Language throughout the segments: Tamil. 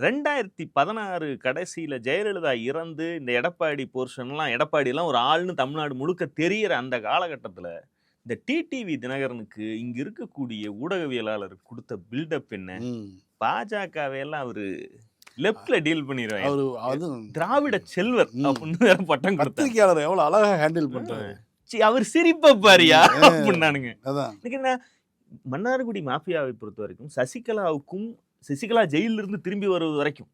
2016 கடைசியில ஜெயலலிதா இறந்து இந்த எடப்பாடி போர்ஷன்லாம் எடப்பாடிலாம் ஒரு ஆள்னு தமிழ்நாடு முழுக்க தெரியற அந்த காலகட்டத்துல இந்த டிடிவி தினகரனுக்கு இங்க இருக்கக்கூடிய ஊடகவியலாளர் கொடுத்த பில்டப் என்ன? பாஜகவையெல்லாம் அவரு லெப்ட்ல டீல் பண்ணிடுவாங்க. அவரு அது திராவிட செல்வர் அப்படின்னு வேற பட்டம் கொடுத்தாரு. பத்திரிகையாளர் எவ்வளவு அழகா ஹேண்டில் பண்றாரு. அவர் சிரிப்ப பாரியா அப்படின்னானுங்க. அதான் என்ன மன்னார்குடி மாஃபியாவை பொறுத்த வரைக்கும் சசிகலா ஜெயிலில் இருந்து திரும்பி வருவது வரைக்கும்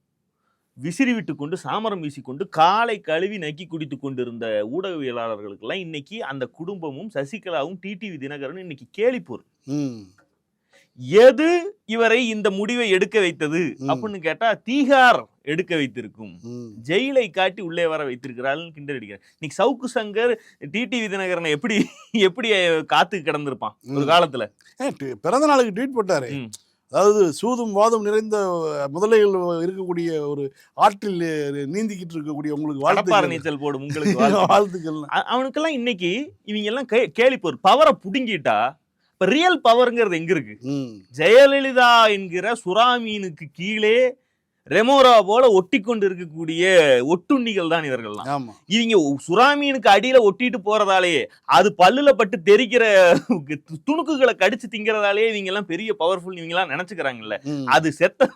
விசிறி விட்டு கொண்டு சாமரம் வீசிக்கொண்டு காலை கழுவி நக்கி குடித்து கொண்டிருந்த ஊடகவியலாளர்களுக்கெல்லாம் இன்னைக்கு அந்த குடும்பமும் சசிகலாவும் டிடிவி தினகரனும் இன்னைக்கு கேலிப்போர். எது இவரை இந்த முடிவை எடுக்க வைத்தது அப்படின்னு கேட்டா தீகார் எடுக்க வைத்திருக்கும், ஜெயிலை காட்டி உள்ளே வர வைத்திருக்கிறாள் கிண்டல் அடிக்கிறார். இன்னைக்கு சவுக்கு சங்கர் டிடிவி தினகரனை எப்படி காத்து கிடந்திருப்பான் ஒரு காலத்துல. பிறந்த நாளுக்கு ட்வீட் போட்டாரு. அதாவது சூதும் வாதம் நிறைந்த முதலைகள் இருக்கக்கூடிய ஒரு ஆற்றில் நீந்திக்கிட்டு இருக்கக்கூடிய உங்களுக்கு வாழ்த்துக்கள், நீச்சல் போடும் உங்களுக்கு வாழ்த்துக்கள். அவனுக்கெல்லாம் இன்னைக்கு இவங்க எல்லாம் கேலிப்போர் பவரை புடுங்கிட்டா இப்ப ரியல் பவர்ங்கிறது எங்க இருக்கு? ஜெயலலிதா என்கிற சுறாமீனுக்கு கீழே ரெமோரா போல ஒட்டி கொண்டு இருக்கக்கூடிய ஒட்டுண்ணிகள் தான் இவர்கள்லாம். இவங்க சுறாமீனுக்கு அடியில ஒட்டிட்டு போறதாலேயே அது பல்லுல பட்டு தெரிக்கிற துணுக்குகளை கடிச்சு திங்கிறதாலேயே இவங்க எல்லாம் பெரிய பவர்ஃபுல் இவங்க எல்லாம் நினைச்சுக்கிறாங்கல்ல. அது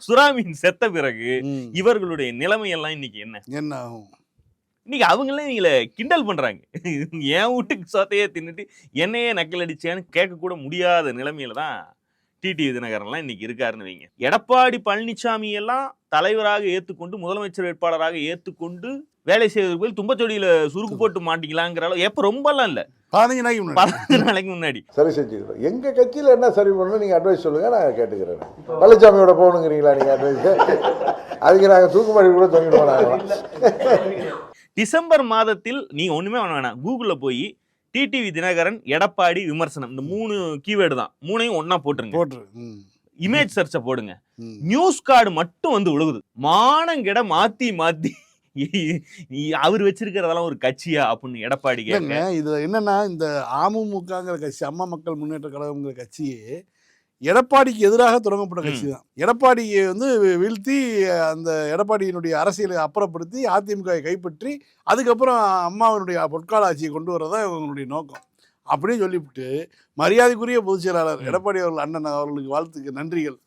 சுறாமீன் செத்த பிறகு இவர்களுடைய நிலைமை எல்லாம் இன்னைக்கு என்ன ஆகும்? இன்னைக்கு அவங்களே இவங்களை கிண்டல் பண்றாங்க. என் வீட்டுக்கு சொத்தையே தின்னுட்டு என்னையே நக்கல் அடிச்சேன்னு கேட்க கூட முடியாத நிலைமையில தான் டிடிவி தினகரன்லாம் இன்னைக்கு இருக்காருன்னு வைங்க. எடப்பாடி பழனிசாமி எல்லாம் தலைவராக ஏற்றுக்கொண்டு முதலமைச்சர் வேட்பாளராக ஏற்றுக்கொண்டு வேலை செய்வதற்கு போய் தும்பச்சொடியில சுருக்கு போட்டு மாட்டிக்கலாங்கிற அளவு எப்ப ரொம்பலாம் இல்ல, 15 நாளைக்கு முன்னாடி சரி செஞ்சுக்கிறோம். எங்க கட்சியில என்ன சரி பண்ணணும் நீங்க அட்வைஸ் சொல்லுங்க, நான் கேட்டுக்கிறேன். பழனிசாமியோட போகணுங்கிறீங்களா நீங்க அட்வைஸ்? அதுக்கு நாங்க தூக்குமாடி கூட தொங்கிடுவோம். டிசம்பர் மாதத்தில் நீங்க ஒண்ணுமே வேணாம், கூகுள்ல போய் டிடிவி தினகரன் எடப்பாடி விமர்சனம் இந்த 3 கீவேர்டு தான், 3ஐயும் ஒன்னா போட்டுருங்க. இமேஜ் சர்ச்சை போடுங்க, நியூஸ் கார்டு மட்டும் வந்து விழுகுது. மானங்கிட மாத்தி அவர் வச்சிருக்கிறதெல்லாம் ஒரு கட்சியா அப்படின்னு எடப்பாடி கேட்க. இது என்னன்னா இந்த அமமுகங்கிற கட்சி, அம்மா மக்கள் முன்னேற்ற கழகம்ங்கிற கட்சியே எடப்பாடிக்கு எதிராக தொடங்கப்பட்ட கட்சி தான். எடப்பாடியை வீழ்த்தி அந்த எடப்பாடியினுடைய அரசியலை அப்புறப்படுத்தி அதிமுகவை கைப்பற்றி அதுக்கப்புறம் அம்மாவினுடைய பொற்கால ஆட்சியை கொண்டு வரதான் இவங்களுடைய நோக்கம். அப்படியே சொல்லிவிட்டு மரியாதைக்குரிய பொதுச் செயலாளர் எடப்பாடி அவர்கள் அண்ணன் அவர்களுக்கு வாழ்த்துக்கு நன்றிகள்.